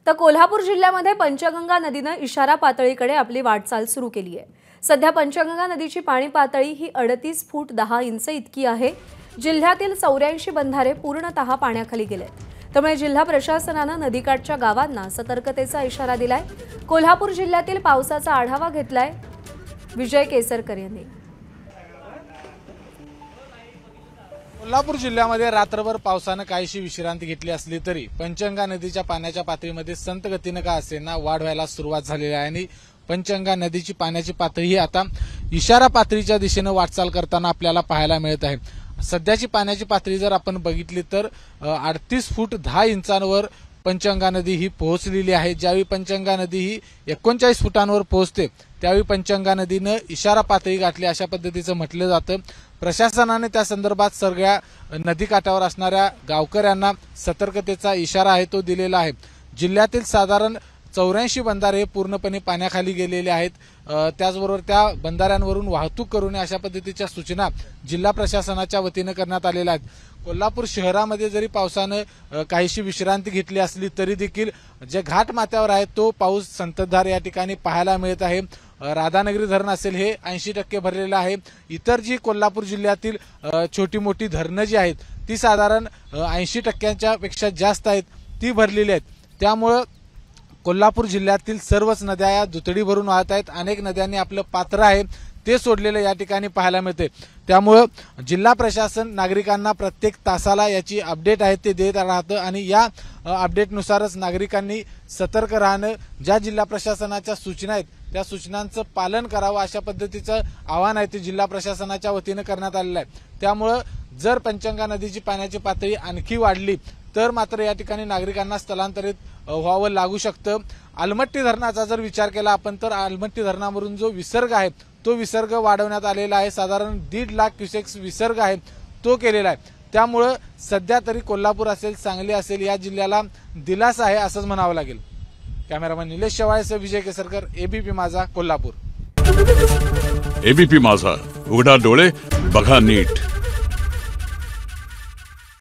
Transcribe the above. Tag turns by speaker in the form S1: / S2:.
S1: तर कोल्हापूर जिल्ह्यामध्ये पंचगंगा नदीने इशारा पातळीकडे आपली वाटचाल सुरू केली आहे। सध्या पंचगंगा नदीची पाणी पातळी ही 38 फूट 10 इंच इतकी आहे। जिल्ह्यातील 84 बंधारे पूर्णतः पाण्याखाली गेलेत। त्यामुळे जिल्हा प्रशासनाने नदीकाठच्या गावांना सतर्कतेचा इशारा दिलाय। कोल्हापूर जिल्ह्यातील पावसाचा आढावा घेतलाय विजय केसरकर यांनी।
S2: कोल्हापूर जिल्ह्यामध्ये रात्रभर पावसाने काहीशी विश्रांती घेतली असली तरी पंचगंगा नदीच्या पाण्याच्या पातळीमध्ये संत गतीने का असेना वाढ व्हायला सुरुवात झालेली आहे आणि पंचगंगा नदीची पाण्याची पातळी ही आता इशारा पातळीच्या दिशेने वाटचाल करताना आपल्याला पाहायला मिळत आहे। सध्याची पाण्याची पातळी जर आपण बघितली तर 38 फूट 10 इंचांवर पंचगंगा नदी ही पोहोचलेली आहे। ज्यावेळी पंचगंगा नदी ही 39 फुटांवर पोहोचते त्यावेळी पंचगंगा नदीने इशारा पातळी गाठली अशा पद्धतीचं म्हटलं जातं। प्रशासनाने त्या संदर्भात सगळ्या नदीकाठावर असणाऱ्या गावकऱ्यांना सतर्कतेचा इशारा आहे तो दिलेला आहे। जिल्ह्यातील साधारण 84 बंधारे पूर्णपणे पाण्याखाली गेलेले आहेत। त्याचबरोबर त्या बंधाऱ्यांवरून वाहतूक करू नये अशा पद्धतीच्या सूचना जिल्हा प्रशासनाच्या वतीने करण्यात आलेल्या आहेत। कोल्हापूर शहरामध्ये जरी पावसाने काहीशी विश्रांती घेतली असली तरी देखील जे घाट माथ्यावर आहे तो पाऊस संततधार या ठिकाणी पाहायला मिळत आहे। राधानगरी धरण असेल हे 80% भरलेलं आहे। इतर जी कोल्हापूर जिल्ह्यातील छोटी मोठी धरणं जी आहेत ती साधारण 80% पेक्षा जास्त आहेत ती भरलेली आहेत। त्यामुळे कोल्हापूर जिल्ह्यातील सर्वच नद्या या दुथडी भरून वाहत आहेत। अनेक नद्यांनी आपलं पात्र आहे ते सोडलेलं या ठिकाणी पाहायला मिळते। त्यामुळे जिल्हा प्रशासन नागरिकांना प्रत्येक तासाला याची अपडेट आहे ते देत राहतं आणि या अपडेटनुसारच नागरिकांनी सतर्क राहणं, ज्या जिल्हा प्रशासनाच्या सूचना आहेत त्या सूचनांचं पालन करावं अशा पद्धतीचं आवाहन आहे ते जिल्हा प्रशासनाच्या वतीने करण्यात आलेलं आहे। त्यामुळे जर पंचगंगा नदीची पाण्याची पातळी आणखी वाढली तर मात्र या ठिकाणी नागरिकांना स्थलांतरित व्हावं लागू शकतं। अलमट्टी धरणाचा जर विचार केला आपण तर अलमट्टी धरणावरून जो विसर्ग आहे तो विसर्ग वाढवण्यात आलेला आहे। साधारण 1.5 लाख क्युसेक्स विसर्ग आहे तो केलेला आहे। त्यामुळे सध्या तरी कोल्हापूर असेल, सांगली असेल या जिल्ह्याला दिलासा आहे असंच म्हणावं लागेल। कॅमेरामन निलेश शेवाळेसह विजय केसरकर, एबीपी माझा, कोल्हापूर।
S3: एबीपी माझा, उघडा डोळे बघा नीट।